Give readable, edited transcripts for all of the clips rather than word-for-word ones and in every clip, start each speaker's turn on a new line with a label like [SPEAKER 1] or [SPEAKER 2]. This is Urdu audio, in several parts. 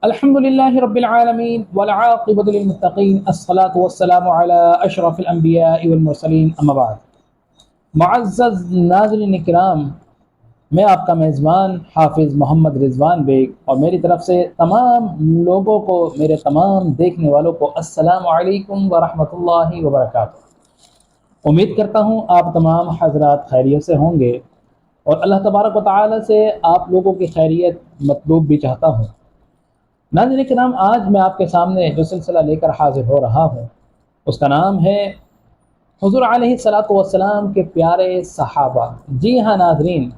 [SPEAKER 1] الحمد لله رب العالمين والعاقبة للمتقين الصلاة والسلام على أشرف الأنبياء والمرسلين أما بعد. معزز ناظرین کرام، میں آپ کا میزبان حافظ محمد رضوان بیگ اور میری طرف سے تمام لوگوں کو، میرے تمام دیکھنے والوں کو السلام علیکم ورحمۃ اللہ وبرکاتہ. امید کرتا ہوں آپ تمام حضرات خیریت سے ہوں گے اور اللہ تبارک و تعالی سے آپ لوگوں کی خیریت مطلوب بھی چاہتا ہوں. ناظرین کرام، آج میں آپ کے سامنے جو سلسلہ لے کر حاضر ہو رہا ہوں اس کا نام ہے حضور علیہ الصلاۃ والسلام کے پیارے صحابہ. جی ہاں ناظرین،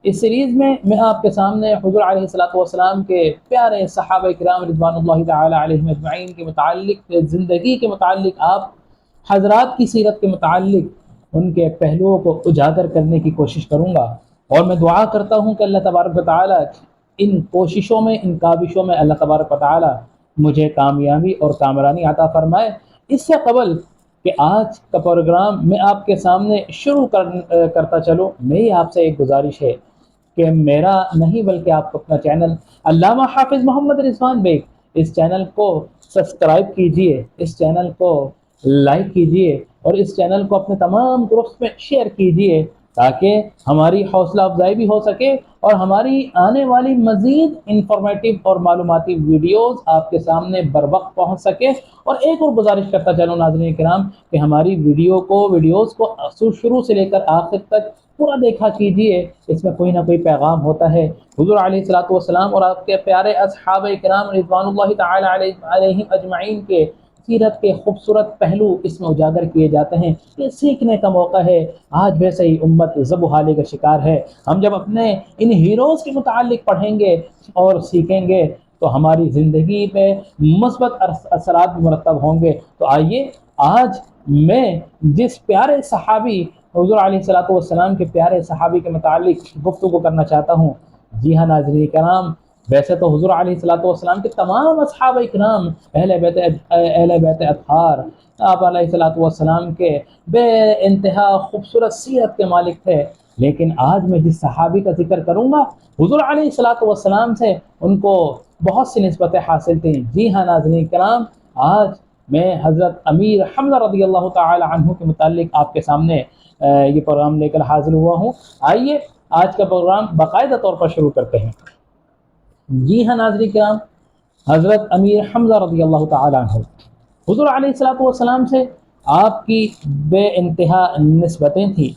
[SPEAKER 1] اس سیریز میں آپ کے سامنے حضور علیہ الصلاۃ والسلام کے پیارے صحابہ کرام رضوان اللہ تعالی علیہم اجمعین کے متعلق، زندگی کے متعلق، آپ حضرات کی سیرت کے متعلق ان کے پہلوؤں کو اجاگر کرنے کی کوشش کروں گا. اور میں دعا کرتا ہوں کہ اللہ تبارک و تعالی ان کوششوں میں، ان کاوشوں میں اللہ تبارک و تعالی مجھے کامیابی اور کامرانی عطا فرمائے. اس سے قبل کہ آج کا پروگرام میں آپ کے سامنے شروع کرتا چلوں، میری آپ سے ایک گزارش ہے کہ میرا نہیں بلکہ آپ اپنا چینل علامہ حافظ محمد رضوان بیگ، اس چینل کو سبسکرائب کیجئے، اس چینل کو لائک کیجئے اور اس چینل کو اپنے تمام گروپس میں شیئر کیجئے تاکہ ہماری حوصلہ افزائی بھی ہو سکے اور ہماری آنے والی مزید انفارمیٹیو اور معلوماتی ویڈیوز آپ کے سامنے بر وقت پہنچ سکے. اور ایک اور گزارش کرتا چلوں ناظرین کرام کہ ہماری ویڈیوز کو شروع سے لے کر آخر تک پورا دیکھا کیجئے، اس میں کوئی نہ کوئی پیغام ہوتا ہے. حضور علیہ الصلوۃ والسلام اور آپ کے پیارے اصحابہ کرام رضوان اللہ تعالی علیہم اجمعین کے سیرت کے خوبصورت پہلو اس میں اجاگر کیے جاتے ہیں. یہ سیکھنے کا موقع ہے. آج ویسے ہی امت ذب و حالی کا شکار ہے. ہم جب اپنے ان ہیروز کے متعلق پڑھیں گے اور سیکھیں گے تو ہماری زندگی میں مثبت اثرات مرتب ہوں گے. تو آئیے آج میں جس پیارے صحابی حضور علیہ الصلوۃ والسلام کے پیارے صحابی کے متعلق گفتگو کرنا چاہتا ہوں. جی ہاں ناظرین کرام، ویسے تو حضور علیہ الصلوۃ والسلام کے تمام اصحابہ کرام اہل بیت اطہار آپ علیہ الصلوۃ والسلام کے بے انتہا خوبصورت سیرت کے مالک تھے. لیکن آج میں جس صحابی کا ذکر کروں گا حضور علیہ الصلوۃ والسلام سے ان کو بہت سی نسبتیں حاصل تھیں. جی ہاں ناظرین کرام، آج میں حضرت امیر حمزہ رضی اللہ تعالی عنہ کے متعلق آپ کے سامنے یہ پروگرام لے کر حاضر ہوا ہوں. آئیے آج کا پروگرام باقاعدہ طور پر شروع کرتے ہیں. جی ہاں ناظرین کرام، حضرت امیر حمزہ رضی اللہ تعالی عنہ حضور علیہ الصلوۃ والسلام سے آپ کی بے انتہا نسبتیں تھیں.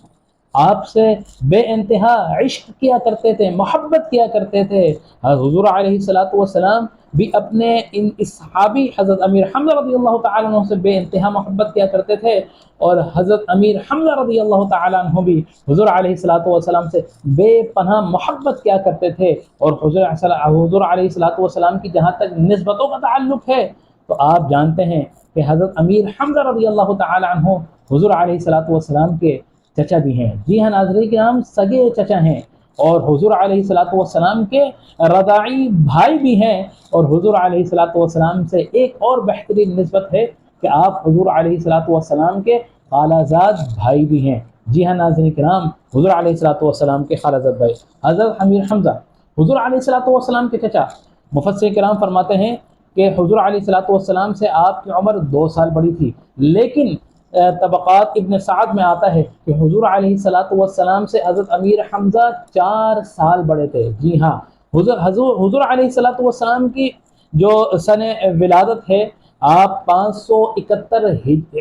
[SPEAKER 1] آپ سے بے انتہا عشق کیا کرتے تھے، محبت کیا کرتے تھے. حضور علیہ الصلوۃ والسلام بھی اپنے ان صحابی حضرت امیر حمزہ رضی اللہ تعالی عنہ سے بے انتہا محبت کیا کرتے تھے اور حضرت امیر حمزہ رضی اللہ تعالی عنہ بھی حضور علیہ الصلوۃ والسلام سے بے پناہ محبت کیا کرتے تھے. اور حضور علیہ الصلوۃ والسلام کی جہاں تک نسبتوں کا تعلق ہے تو آپ جانتے ہیں کہ حضرت امیر حمزہ رضی اللہ تعالی عنہ حضور علیہ الصلوۃ والسلام کے چچا بھی ہیں. جی ہاں ناظرین کرام، سگے چچا ہیں اور حضور علیہ الصلوۃ والسلام کے رضاعی بھائی بھی ہیں. اور حضور علیہ الصلوۃ والسلام سے ایک اور بہترین نسبت ہے کہ آپ حضور علیہ الصلوۃ والسلام کے خالہ زاد بھائی بھی ہیں. جی ہاں ناظرین کرام، حضور علیہ الصلوۃ والسلام کے خالہ زاد بھائی حضرت امیر حمزہ حضور علیہ الصلوۃ والسلام کے چچا. مفسر کرام فرماتے ہیں کہ حضور علیہ الصلوۃ والسلام سے آپ کی عمر 2 سال بڑی تھی، لیکن طبقات ابن سعد میں آتا ہے کہ حضور علیہ الصلوۃ والسلام سے حضرت امیر حمزہ 4 سال بڑے تھے. جی ہاں، حضور علیہ الصلوۃ والسلام کی جو سن ولادت ہے آپ 571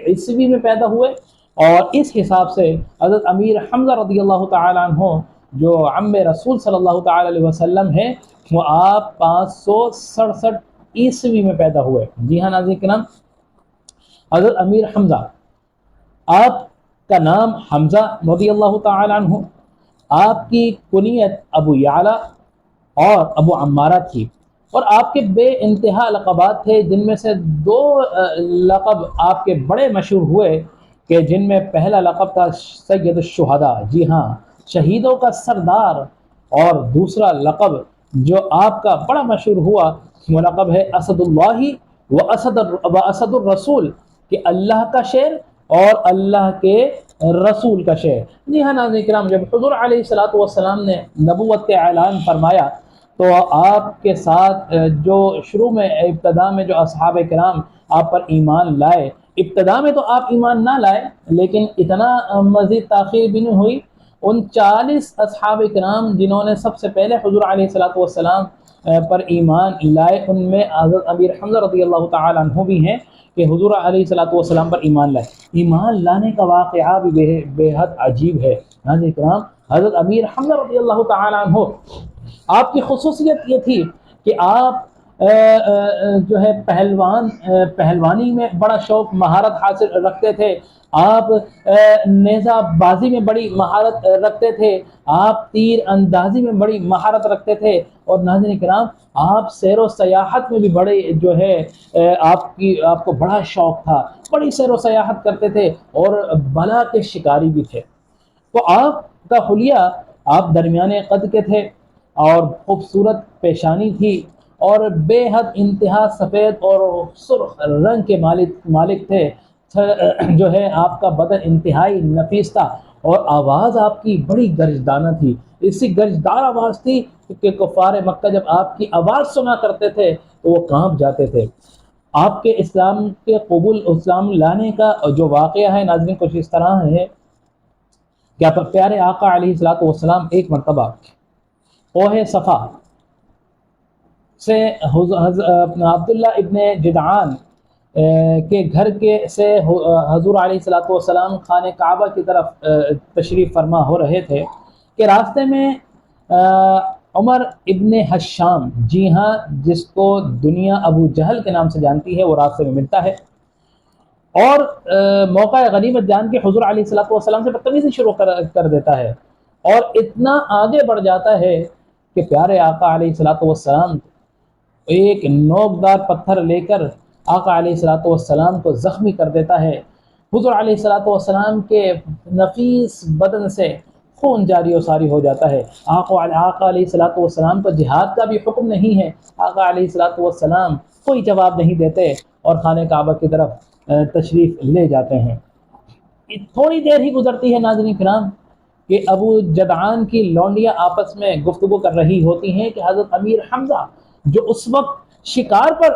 [SPEAKER 1] عیسوی میں پیدا ہوئے اور اس حساب سے حضرت امیر حمزہ رضی اللہ تعالی عنہ جو عم رسول صلی اللہ تعالی علیہ وسلم ہے وہ آپ 567 عیسوی میں پیدا ہوئے. جی ہاں ناظرین کرام، حضرت امیر حمزہ آپ کا نام حمزہ رضی اللہ تعالی عنہ، آپ کی کنیت ابو یعلا اور ابو عمارہ تھی اور آپ کے بے انتہا لقبات تھے جن میں سے 2 لقب آپ کے بڑے مشہور ہوئے کہ جن میں پہلا لقب تھا سید الشہداء، جی ہاں شہیدوں کا سردار، اور دوسرا لقب جو آپ کا بڑا مشہور ہوا وہ لقب ہے اسد اللہ و اسد الرسول، کہ اللہ کا شیر اور اللہ کے رسول کا شیر. جی ہاں ناظرین کرام، جب حضور علیہ الصلوۃ والسلام نے نبوت کا اعلان فرمایا تو آپ کے ساتھ جو شروع میں ابتدا میں جو اصحاب کرام آپ پر ایمان لائے، ابتدا میں تو آپ ایمان نہ لائے لیکن اتنا مزید تاخیر بھی نہیں ہوئی، ان 40 اصحاب کرام جنہوں نے سب سے پہلے حضور علیہ الصلوۃ والسلام پر ایمان لائے، ان میں حضرت امیر حمزہ رضی اللہ تعالی عنہ بھی ہیں کہ حضور علیہ الصلوۃ والسلام پر ایمان لائے۔ ایمان لانے کا واقعہ بھی بے حد عجیب ہے۔ ناظرین کرام، حضرت امیر حمزہ رضی اللہ تعالی عنہ، آپ کی خصوصیت یہ تھی کہ آپ جو ہے پہلوانی میں بڑا شوق مہارت حاصل رکھتے تھے، آپ نیزہ بازی میں بڑی مہارت رکھتے تھے، آپ تیر اندازی میں بڑی مہارت رکھتے تھے، اور ناظرین کرام آپ سیر و سیاحت میں بھی بڑے جو ہے آپ کو بڑا شوق تھا، بڑی سیر و سیاحت کرتے تھے اور بلا کے شکاری بھی تھے۔ تو آپ کا حلیہ، آپ درمیانے قد کے تھے اور خوبصورت پیشانی تھی اور بے حد انتہا سفید اور سرخ رنگ کے مالک تھے، جو ہے آپ کا بدن انتہائی نفیس تھا اور آواز آپ کی بڑی گرجدانہ تھی، اسی گرجدار آواز تھی کہ کفار مکہ جب آپ کی آواز سنا کرتے تھے تو وہ کانپ جاتے تھے۔ آپ کے اسلام کے قبول، اسلام لانے کا جو واقعہ ہے ناظرین کچھ اس طرح ہے کہ پیارے آقا علیہ الصلوۃ والسلام ایک مرتبہ کوہ صفا سے عبداللہ ابن جدعان کے گھر سے حضور علیہ الصلوۃ والسلام خانہ کعبہ کی طرف تشریف فرما ہو رہے تھے کہ راستے میں عمر ابن حشام، جی ہاں، جس کو دنیا ابو جہل کے نام سے جانتی ہے، وہ راستے میں ملتا ہے اور موقع غنیمت جان کے حضور علیہ الصلوۃ والسلام سے بدتمیزی شروع کر دیتا ہے اور اتنا آگے بڑھ جاتا ہے کہ پیارے آقا علیہ الصلوۃ والسلام ایک نوکدار پتھر لے کر آقا علیہ الصلوۃ والسلام کو زخمی کر دیتا ہے۔ حضور علیہ الصلوۃ والسلام کے نفیس بدن سے خون جاری و ساری ہو جاتا ہے۔ آقا علیہ الصلوۃ والسلام کو جہاد کا بھی حکم نہیں ہے، آقا علیہ الصلوۃ والسلام کوئی جواب نہیں دیتے اور خانہ کعبہ کی طرف تشریف لے جاتے ہیں۔ تھوڑی دیر ہی گزرتی ہے ناظرین کرام کہ ابو جدعان کی لونڈیاں آپس میں گفتگو کر رہی ہوتی ہیں کہ حضرت امیر حمزہ جو اس وقت شکار پر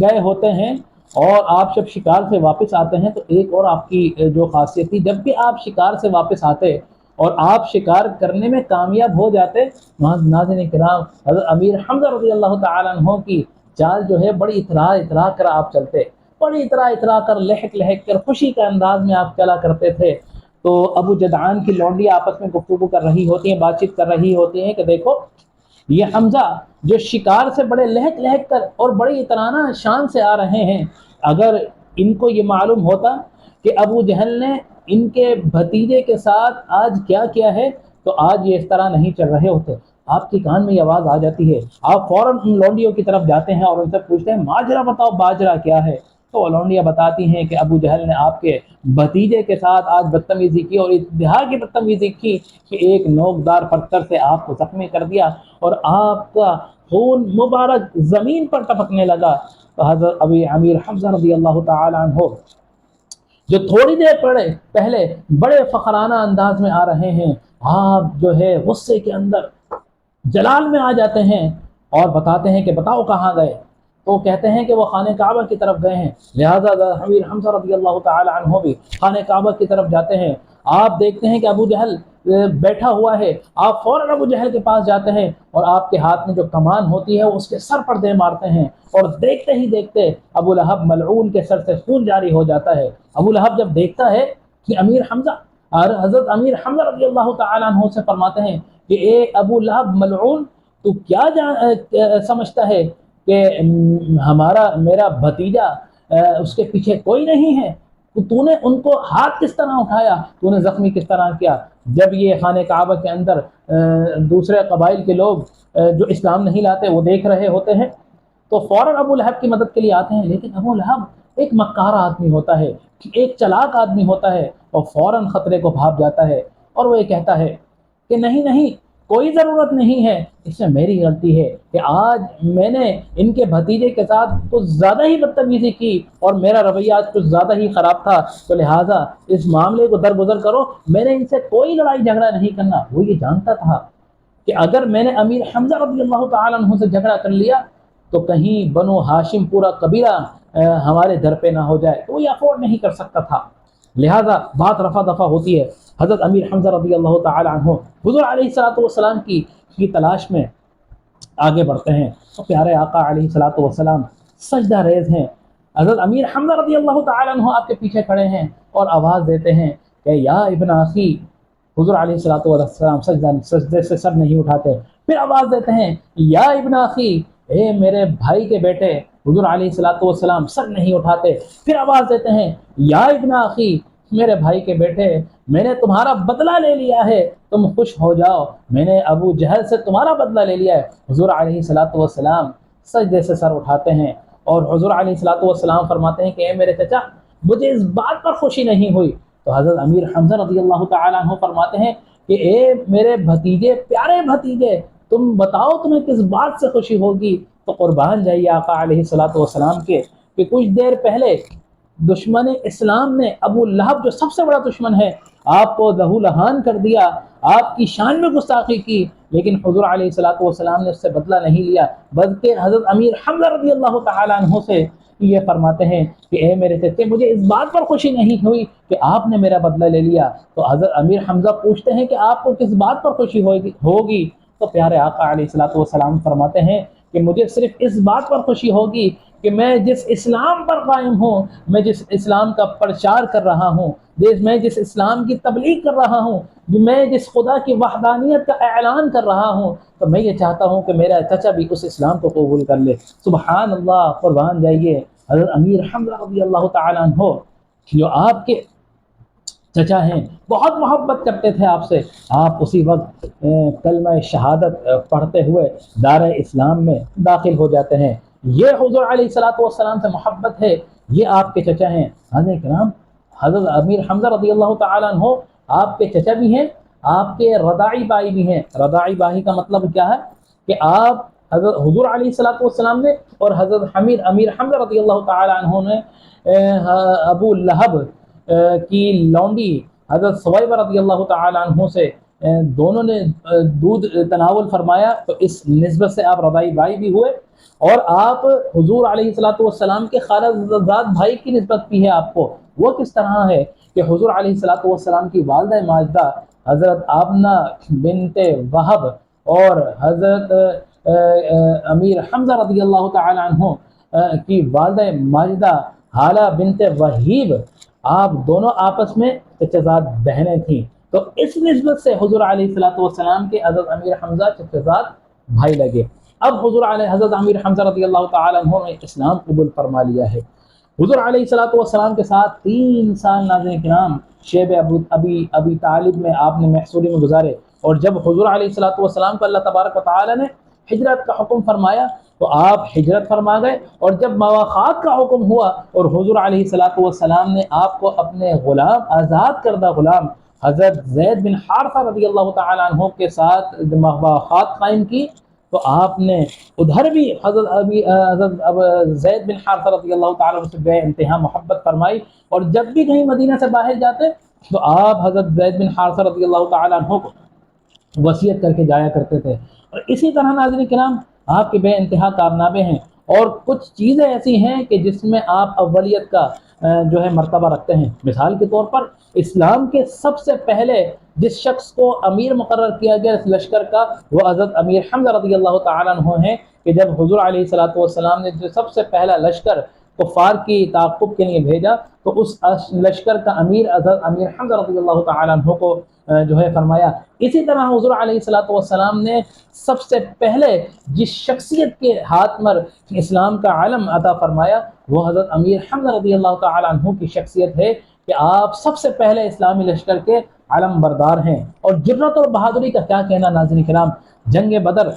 [SPEAKER 1] گئے ہوتے ہیں، اور آپ جب شکار سے واپس آتے ہیں تو ایک اور آپ کی جو خاصیت تھی، جب بھی آپ شکار سے واپس آتے اور آپ شکار کرنے میں کامیاب ہو جاتے، ناظرین کرام حضرت امیر حمزہ رضی اللہ تعالی عنہ کی چال جو ہے بڑی اترا کر آپ چلتے، بڑی اترا کر لہک کر خوشی کا انداز میں آپ چلا کرتے تھے۔ تو ابو جدعان کی لونڈی آپس میں گفتگو کر رہی ہوتی ہیں، بات چیت کر رہی ہوتی ہیں کہ دیکھو یہ حمزہ جو شکار سے بڑے لہک کر اور بڑی اترانہ شان سے آ رہے ہیں، اگر ان کو یہ معلوم ہوتا کہ ابو جہل نے ان کے بھتیجے کے ساتھ آج کیا کیا ہے تو آج یہ اس طرح نہیں چل رہے ہوتے۔ آپ کے کان میں یہ آواز آ جاتی ہے، آپ فوراً ان لونڈیوں کی طرف جاتے ہیں اور ان سے پوچھتے ہیں ماجرا بتاؤ، باجرا کیا ہے؟ تو وہ لونڈیاں بتاتی ہیں کہ ابو جہل نے آپ کے بھتیجے کے ساتھ آج بدتمیزی کی اور انتہا کی بدتمیزی کی کہ ایک نوکدار پتھر سے آپ کو زخمی کر دیا اور آپ کا خون مبارک زمین پر ٹپکنے لگا۔ تو حضرت امیر حمزہ رضی اللہ تعالی عنہ جو تھوڑی دیر پہلے بڑے فخرانہ انداز میں آ رہے ہیں، آپ جو ہے غصے کے اندر جلال میں آ جاتے ہیں اور بتاتے ہیں کہ بتاؤ کہاں گئے؟ تو کہتے ہیں کہ وہ خانہ کعبہ کی طرف گئے ہیں۔ لہذا امیر حمزہ رضی اللہ تعالی عنہ بھی خانہ کعبہ کی طرف جاتے ہیں۔ آپ دیکھتے ہیں کہ ابو جہل بیٹھا ہوا ہے، آپ فوراً ابو جہل کے پاس جاتے ہیں اور آپ کے ہاتھ میں جو کمان ہوتی ہے اس کے سر پر دے مارتے ہیں، اور دیکھتے ہی دیکھتے ابو لہب ملعون کے سر سے خون جاری ہو جاتا ہے۔ ابو لہب جب دیکھتا ہے کہ امیر حمزہ، اور حضرت امیر حمزہ رضی اللہ تعالی عنہ سے فرماتے ہیں کہ اے ابو لہب ملعون، تو کیا سمجھتا ہے کہ میرا بھتیجا اس کے پیچھے کوئی نہیں ہے؟ تو نے ان کو ہاتھ کس طرح اٹھایا، تو نے زخمی کس طرح کیا؟ جب یہ خانہ کعبہ کے اندر دوسرے قبائل کے لوگ جو اسلام نہیں لاتے وہ دیکھ رہے ہوتے ہیں تو فوراً ابو لہب کی مدد کے لیے آتے ہیں، لیکن ابو لہب ایک مکار آدمی ہوتا ہے، ایک چلاک آدمی ہوتا ہے اور فوراً خطرے کو بھاپ جاتا ہے اور وہ یہ کہتا ہے کہ نہیں کوئی ضرورت نہیں ہے، اس میں میری غلطی ہے کہ آج میں نے ان کے بھتیجے کے ساتھ کچھ زیادہ ہی بدتمیزی کی اور میرا رویہ آج کچھ زیادہ ہی خراب تھا، تو لہٰذا اس معاملے کو درگزر کرو، میں نے ان سے کوئی لڑائی جھگڑا نہیں کرنا۔ وہ یہ جانتا تھا کہ اگر میں نے امیر حمزہ رضی اللہ تعالیٰ عنہ سے جھگڑا کر لیا تو کہیں بنو ہاشم پورا قبیلہ ہمارے در پہ نہ ہو جائے، تو یہ افورڈ نہیں کر سکتا تھا، لہذا بات رفع دفع ہوتی ہے۔ حضرت امیر حمزہ رضی اللہ تعالیٰ عنہ حضور علیہ الصلوۃ والسلام کی تلاش میں آگے بڑھتے ہیں، تو پیارے آقا علیہ الصلوۃ والسلام سجدہ ریز ہیں، حضرت امیر حمزہ رضی اللہ تعالیٰ عنہ آپ کے پیچھے کھڑے ہیں اور آواز دیتے ہیں کہ یا ابن اخی، حضور علیہ الصلوۃ والسلام سجدے سے سر نہیں اٹھاتے، پھر آواز دیتے ہیں یا ابن اخی، اے میرے بھائی کے بیٹے، حضور علیہ الصلوۃ والسلام سر نہیں اٹھاتے، پھر آواز دیتے ہیں یا ابن اخی، میرے بھائی کے بیٹے، میں نے تمہارا بدلہ لے لیا ہے، تم خوش ہو جاؤ، میں نے ابو جہل سے تمہارا بدلہ لے لیا ہے۔ حضور علیہ الصلوۃ والسلام سجدے سے سر اٹھاتے ہیں اور حضور علیہ الصلوۃ والسلام فرماتے ہیں کہ اے میرے چچا، مجھے اس بات پر خوشی نہیں ہوئی۔ تو حضرت امیر حمزہ رضی اللہ تعالیٰ عنہ فرماتے ہیں کہ اے میرے بھتیجے، پیارے بھتیجے، تم بتاؤ تمہیں کس بات سے خوشی ہوگی؟ تو قربان جائیے آقا علیہ الصلوۃ والسلام کے کہ کچھ دیر پہلے دشمن اسلام نے ابو لہب، جو سب سے بڑا دشمن ہے، آپ کو لہو لہان کر دیا، آپ کی شان میں گستاخی کی، لیکن حضور علیہ الصلوۃ والسلام نے اس سے بدلہ نہیں لیا، بلکہ حضرت امیر حمزہ رضی اللہ تعالیٰ عنہ سے یہ فرماتے ہیں کہ اے میرے چچے، مجھے اس بات پر خوشی نہیں ہوئی کہ آپ نے میرا بدلہ لے لیا۔ تو حضرت امیر حمزہ پوچھتے ہیں کہ آپ کو کس بات پر خوشی ہوگی؟ تو پیارے آقا علیہ الصلوۃ والسلام فرماتے ہیں کہ مجھے صرف اس بات پر خوشی ہوگی کہ میں جس اسلام پر قائم ہوں، میں جس اسلام کا پرچار کر رہا ہوں، میں جس اسلام کی تبلیغ کر رہا ہوں، میں جس خدا کی وحدانیت کا اعلان کر رہا ہوں، تو میں یہ چاہتا ہوں کہ میرا چچا بھی اس اسلام کو قبول کر لے۔ سبحان اللہ، قربان جائیے حضرت امیر حمزہ رضی اللہ تعالیٰ عنہ، جو آپ کے چچا ہیں، بہت محبت کرتے تھے آپ سے، آپ اسی وقت کلمہ شہادت پڑھتے ہوئے دار اسلام میں داخل ہو جاتے ہیں۔ یہ حضور علیہ الصلوۃ والسلام سے محبت ہے، یہ آپ کے چچا ہیں۔ حضرت کرام، حضرت امیر حمزہ رضی اللہ تعالیٰ عنہ آپ کے چچا بھی ہیں، آپ کے رضاعی بھائی بھی ہیں۔ رضاعی بھائی کا مطلب کیا ہے کہ آپ حضرت حضور علیہ الصلوۃ والسلام نے اور حضرت امیر حمزہ رضی اللہ تعالیٰ عنہ نے ابو لہب کی لونڈی حضرت ثویبہ رضی اللہ تعالیٰ عنہ سے دونوں نے دودھ تناول فرمایا، تو اس نسبت سے آپ رضاعی بھائی بھی ہوئے، اور آپ حضور علیہ الصلوۃ والسلام کے خالہ زاد بھائی کی نسبت بھی ہے آپ کو۔ وہ کس طرح ہے کہ حضور علیہ الصلوۃ والسلام کی والدہ ماجدہ حضرت آمنہ بنت وہب اور حضرت امیر حمزہ رضی اللہ تعالیٰ عنہ کی والدہ ماجدہ حالہ بنت وہیب، آپ دونوں آپس میں چچزاد بہنیں تھیں، تو اس نسبت سے حضور علیہ الصلوۃ والسلام کے حضرت امیر حمزہ چچزاد بھائی لگے۔ اب حضرت امیر حمزہ رضی اللہ تعالیٰ عنہ نے اسلام قبول فرما لیا ہے۔ حضور علیہ الصلوۃ والسلام کے ساتھ 3 سال ناظرین کرام شیب ابی طالب میں آپ نے محصوری میں گزارے، اور جب حضور علیہ الصلوۃ والسلام کو اللہ تبارک و تعالیٰ نے ہجرت کا حکم فرمایا تو آپ ہجرت فرما گئے، اور جب مواخات کا حکم ہوا اور حضور علیہ الصلوۃ والسلام نے آپ کو اپنے غلام، آزاد کردہ غلام حضرت زید بن حارثہ رضی اللہ تعالیٰ عنہ کے ساتھ مواخات قائم کی، تو آپ نے ادھر بھی حضرت زید بن حارثہ رضی اللہ تعالیٰ عنہ سے بے انتہا محبت فرمائی، اور جب بھی کہیں مدینہ سے باہر جاتے تو آپ حضرت زید بن حارثہ رضی اللہ تعالیٰ عنہ کو وصیت کر کے جایا کرتے تھے۔ اور اسی طرح ناظرین کرام آپ کے بے انتہا کارنامے ہیں، اور کچھ چیزیں ایسی ہیں کہ جس میں آپ اولیت کا جو ہے مرتبہ رکھتے ہیں۔ مثال کے طور پر اسلام کے سب سے پہلے جس شخص کو امیر مقرر کیا گیا اس لشکر کا، وہ حضرت امیر حمزہ رضی اللہ تعالیٰ عنہ ہیں، کہ جب حضور علیہ الصلوۃ والسلام نے جو سب سے پہلا لشکر کفار کی تعاقب کے لیے بھیجا، تو اس لشکر کا امیر حضرت امیر حمزہ رضی اللہ تعالیٰ عنہ کو جو ہے فرمایا۔ اسی طرح حضور علیہ الصلوۃ والسلام نے سب سے پہلے جس شخصیت کے ہاتھ پر اسلام کا علم عطا فرمایا وہ حضرت امیر حمزہ رضی اللہ تعالیٰ عنہ کی شخصیت ہے، کہ آپ سب سے پہلے اسلامی لشکر کے علم بردار ہیں۔ اور جرت اور بہادری کا کیا کہنا ناظرین کرام، جنگ بدر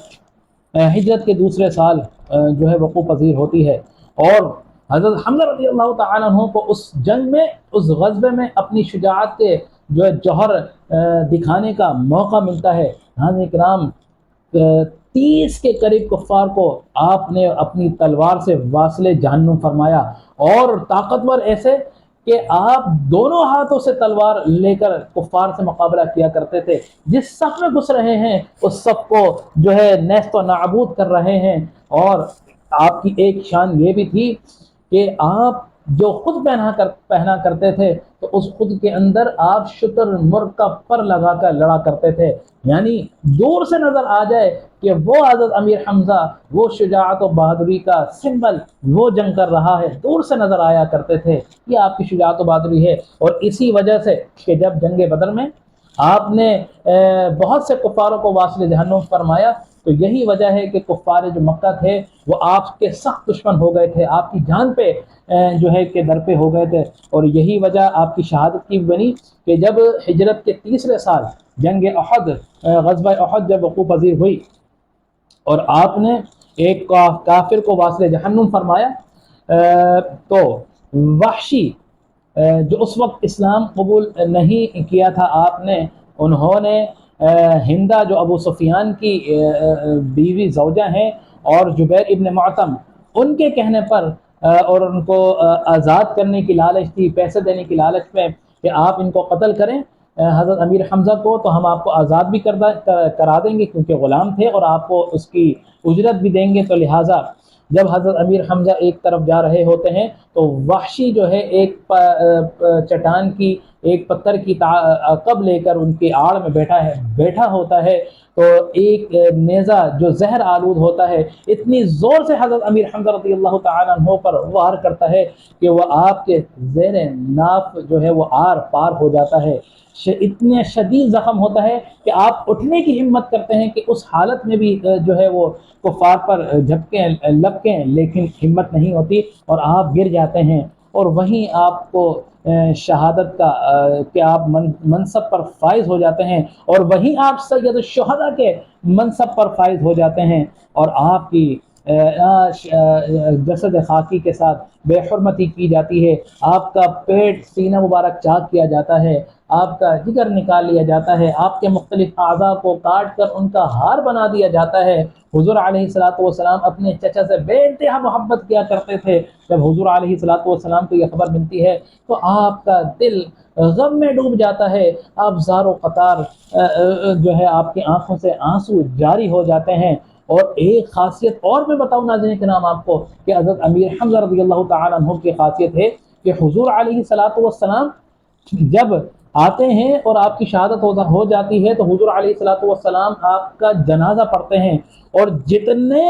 [SPEAKER 1] ہجرت کے دوسرے سال جو ہے وقوع پذیر ہوتی ہے، اور حضرت حمزہ رضی اللہ تعالیٰ عنہ کو اس جنگ میں، اس غزوے میں اپنی شجاعت کے جو ہے جوہر دکھانے کا موقع ملتا ہے۔ ناظرین کرام 30 کے قریب کفار کو آپ نے اپنی تلوار سے واصل جہنم فرمایا، اور طاقتور ایسے کہ آپ دونوں ہاتھوں سے تلوار لے کر کفار سے مقابلہ کیا کرتے تھے، جس صف میں گھس رہے ہیں اس صف کو جو ہے نیست و نابود کر رہے ہیں۔ اور آپ کی ایک شان یہ بھی تھی کہ آپ جو خود پہنا کرتے تھے تو اس خود کے اندر آپ شتر مرغ کا پر لگا کر لڑا کرتے تھے، یعنی دور سے نظر آ جائے کہ وہ حضرت امیر حمزہ، وہ شجاعت و بہادری کا سمبل، وہ جنگ کر رہا ہے، دور سے نظر آیا کرتے تھے، یہ آپ کی شجاعت و بہادری ہے۔ اور اسی وجہ سے کہ جب جنگ بدر میں آپ نے بہت سے کفاروں کو واصل جہنم فرمایا، تو یہی وجہ ہے کہ کفار جو مکہ تھے وہ آپ کے سخت دشمن ہو گئے تھے، آپ کی جان پہ جو ہے کہ در پہ ہو گئے تھے۔ اور یہی وجہ آپ کی شہادت کی بنی کہ جب ہجرت کے تیسرے سال جنگ احد، غزوہ احد جب وقوع پذیر ہوئی اور آپ نے ایک کافر کو واصل جہنم فرمایا، تو وحشی جو اس وقت اسلام قبول نہیں کیا تھا آپ نے، انہوں نے ہندہ جو ابو سفیان کی بیوی زوجہ ہیں اور جبیر ابن معتم، ان کے کہنے پر اور ان کو آزاد کرنے کی لالچ تھی، پیسے دینے کی لالچ میں کہ آپ ان کو قتل کریں حضرت امیر حمزہ کو، تو ہم آپ کو آزاد بھی کرا دیں گے کیونکہ غلام تھے اور آپ کو اس کی اجرت بھی دیں گے۔ تو لہٰذا جب حضرت امیر حمزہ ایک طرف جا رہے ہوتے ہیں تو وحشی جو ہے ایک چٹان کی، ایک پتھر کی عقب لے کر ان کی آڑ میں بیٹھا ہوتا ہے، تو ایک نیزہ جو زہر آلود ہوتا ہے اتنی زور سے حضرت امیر حمزہ رضی اللہ تعالیٰ عنہ پر وار کرتا ہے کہ وہ آپ کے زیر ناف جو ہے وہ آر پار ہو جاتا ہے، اتنے شدید زخم ہوتا ہے کہ آپ اٹھنے کی ہمت کرتے ہیں کہ اس حالت میں بھی جو ہے وہ کفار پر جھپکیں لپکیں، لیکن ہمت نہیں ہوتی اور آپ گر جاتے ہیں۔ اور وہیں آپ کو شہادت کا کہ آپ منصب پر فائز ہو جاتے ہیں، اور وہیں آپ سید الشہداء کے منصب پر فائز ہو جاتے ہیں، اور آپ کی جسد خاکی کے ساتھ بے حرمتی کی جاتی ہے، آپ کا پیٹ سینہ مبارک چاک کیا جاتا ہے، آپ کا جگر نکال لیا جاتا ہے، آپ کے مختلف اعضاء کو کاٹ کر ان کا ہار بنا دیا جاتا ہے۔ حضور علیہ الصلوۃ والسلام اپنے چچا سے بے انتہا محبت کیا کرتے تھے، جب حضور علیہ الصلوۃ والسلام کو یہ خبر ملتی ہے تو آپ کا دل غم میں ڈوب جاتا ہے، آپ زار و قطار جو ہے آپ کی آنکھوں سے آنسو جاری ہو جاتے ہیں۔ اور ایک خاصیت اور میں بتاؤں ناظرین کے نام آپ کو کہ حضرت امیر حمزہ رضی اللہ تعالیٰ عنہ کی خاصیت ہے کہ حضور علیہ الصلوۃ والسلام جب آتے ہیں اور آپ کی شہادت ہو جاتی ہے تو حضور علیہ الصلوۃ والسلام آپ کا جنازہ پڑھتے ہیں، اور جتنے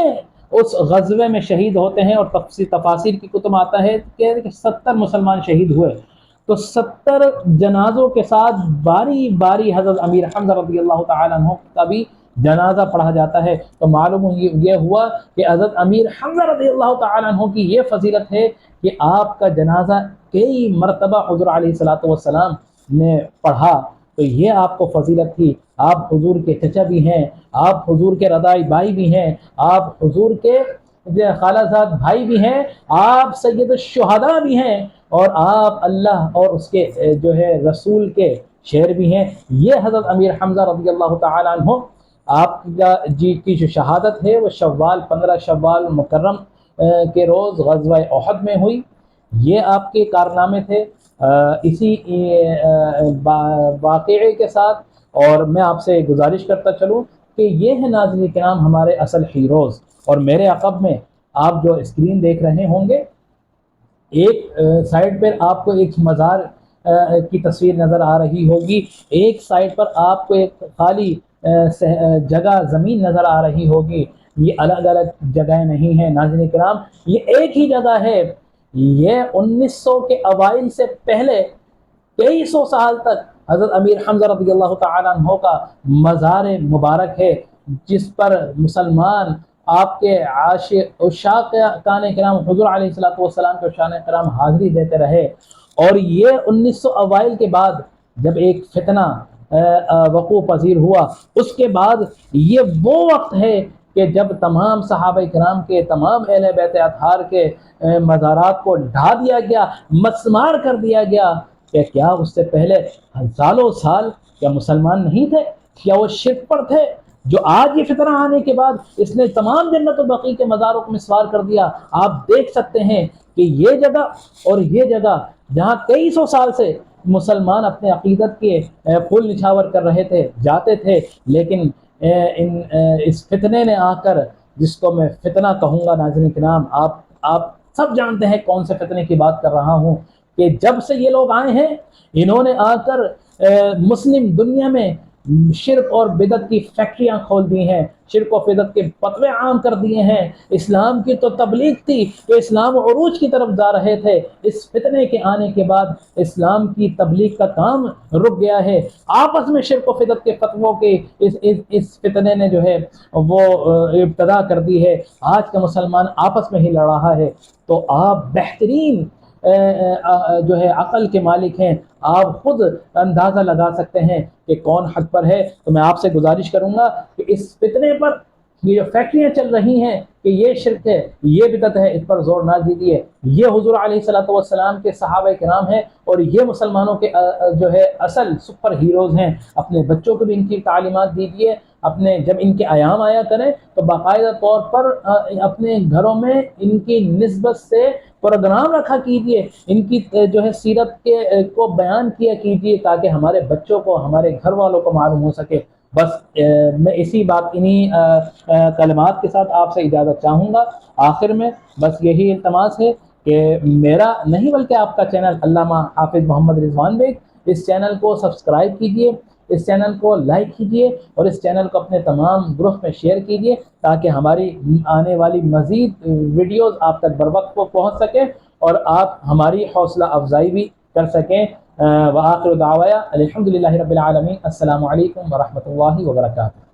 [SPEAKER 1] اس غزوے میں شہید ہوتے ہیں، اور تفاسیر کی کتب آتا ہے کہ 70 مسلمان شہید ہوئے، تو 70 جنازوں کے ساتھ باری باری حضرت امیر حمزہ رضی اللہ تعالیٰ عنہ کا بھی جنازہ پڑھا جاتا ہے۔ تو معلوم یہ ہوا کہ حضرت امیر حمزہ رضی اللہ تعالیٰ عنہ کی یہ فضیلت ہے کہ آپ کا جنازہ کئی مرتبہ حضور علیہ الصلوۃ والسلام نے پڑھا، تو یہ آپ کو فضیلت تھی۔ آپ حضور کے چچا بھی ہیں، آپ حضور کے رضائی بھائی بھی ہیں، آپ حضور کے خالہ زاد بھائی بھی ہیں، آپ سید الشہداء بھی ہیں، اور آپ اللہ اور اس کے جو ہے رسول کے شعر بھی ہیں۔ یہ حضرت امیر حمزہ رضی اللہ تعالیٰ عنہ آپ کی جو شہادت ہے وہ 15 شوال مکرم کے روز غزوہ احد میں ہوئی، یہ آپ کے کارنامے تھے۔ اسی واقعے کے ساتھ اور میں آپ سے گزارش کرتا چلوں کہ یہ ہے ناظرین کرام ہمارے اصل ہیروز، اور میرے عقب میں آپ جو اسکرین دیکھ رہے ہوں گے، ایک سائڈ پر آپ کو ایک مزار کی تصویر نظر آ رہی ہوگی، ایک سائڈ پر آپ کو ایک خالی جگہ زمین نظر آ رہی ہوگی۔ یہ الگ الگ جگہیں نہیں ہیں ناظرین کرام، یہ ایک ہی جگہ ہے۔ یہ 1900 کے اوائل سے پہلے کئی سو سال تک حضرت امیر حمزہ رضی اللہ تعالیٰ عنہ کا مزار مبارک ہے، جس پر مسلمان آپ کے عشاق کرام حضور علیہ الصلوۃ والسلام کے عشاق کرام حاضری دیتے رہے۔ اور یہ 1900 اوائل کے بعد جب ایک فتنہ وقوع پذیر ہوا، اس کے بعد یہ وہ وقت ہے کہ جب تمام صحابہ کرام کے، تمام اہل بیت اطہار کے مزارات کو ڈھا دیا گیا، مسمار کر دیا گیا۔ کہ کیا اس سے پہلے ہزاروں سال کیا مسلمان نہیں تھے؟ کیا وہ شرک پر تھے؟ جو آج یہ فتنہ آنے کے بعد اس نے تمام جنت و بقیع کے مزاروں کو مسمار کر دیا. آپ دیکھ سکتے ہیں کہ یہ جگہ اور یہ جگہ جہاں کئی سو سال سے مسلمان اپنے عقیدت کے پھول نچھاور کر رہے تھے، جاتے تھے، لیکن اس فتنے نے آ کر، جس کو میں فتنہ کہوں گا ناظرین کرام، آپ سب جانتے ہیں کون سے فتنے کی بات کر رہا ہوں، کہ جب سے یہ لوگ آئے ہیں انہوں نے آ کر مسلم دنیا میں شرک اور بدعت کی فیکٹریاں کھول دی ہیں، شرک و بدعت کے فتوے عام کر دیے ہیں. اسلام کی تو تبلیغ تھی کہ اسلام عروج کی طرف جا رہے تھے، اس فتنے کے آنے کے بعد اسلام کی تبلیغ کا کام رک گیا ہے. آپس میں شرک و بدعت کے فتووں کے اس فتنے نے جو ہے وہ ابتدا کر دی ہے. آج کا مسلمان آپس میں ہی لڑ رہا ہے. تو آپ بہترین جو ہے عقل کے مالک ہیں، آپ خود اندازہ لگا سکتے ہیں کہ کون حق پر ہے. تو میں آپ سے گزارش کروں گا کہ اس فتنے پر، یہ جو فیکٹریاں چل رہی ہیں کہ یہ شرک ہے، یہ بدعت ہے، اس پر زور نہ دیجیے. یہ حضور علیہ الصلوۃ والسلام کے صحابہ کرام ہیں اور یہ مسلمانوں کے جو ہے اصل سپر ہیروز ہیں. اپنے بچوں کو بھی ان کی تعلیمات دیجیے. اپنے جب ان کے ایام آیا کریں تو باقاعدہ طور پر اپنے گھروں میں ان کی نسبت سے پروگرام رکھا کیجیے، ان کی جو ہے سیرت کے کو بیان کیا کیجیے، تاکہ ہمارے بچوں کو، ہمارے گھر والوں کو معلوم ہو سکے. بس میں اسی بات، انہی کلمات کے ساتھ آپ سے اجازت چاہوں گا. آخر میں بس یہی التماس ہے کہ میرا نہیں بلکہ آپ کا چینل علامہ حافظ محمد رضوان بیگ، اس چینل کو سبسکرائب کیجیے، اس چینل کو لائک کیجیے اور اس چینل کو اپنے تمام گروپ میں شیئر کیجیے، تاکہ ہماری آنے والی مزید ویڈیوز آپ تک بروقت کو پہنچ سکیں اور آپ ہماری حوصلہ افزائی بھی کر سکیں. وآخر دعوایا الحمدللہ رب العالمین. السلام علیکم ورحمۃ اللہ وبرکاتہ.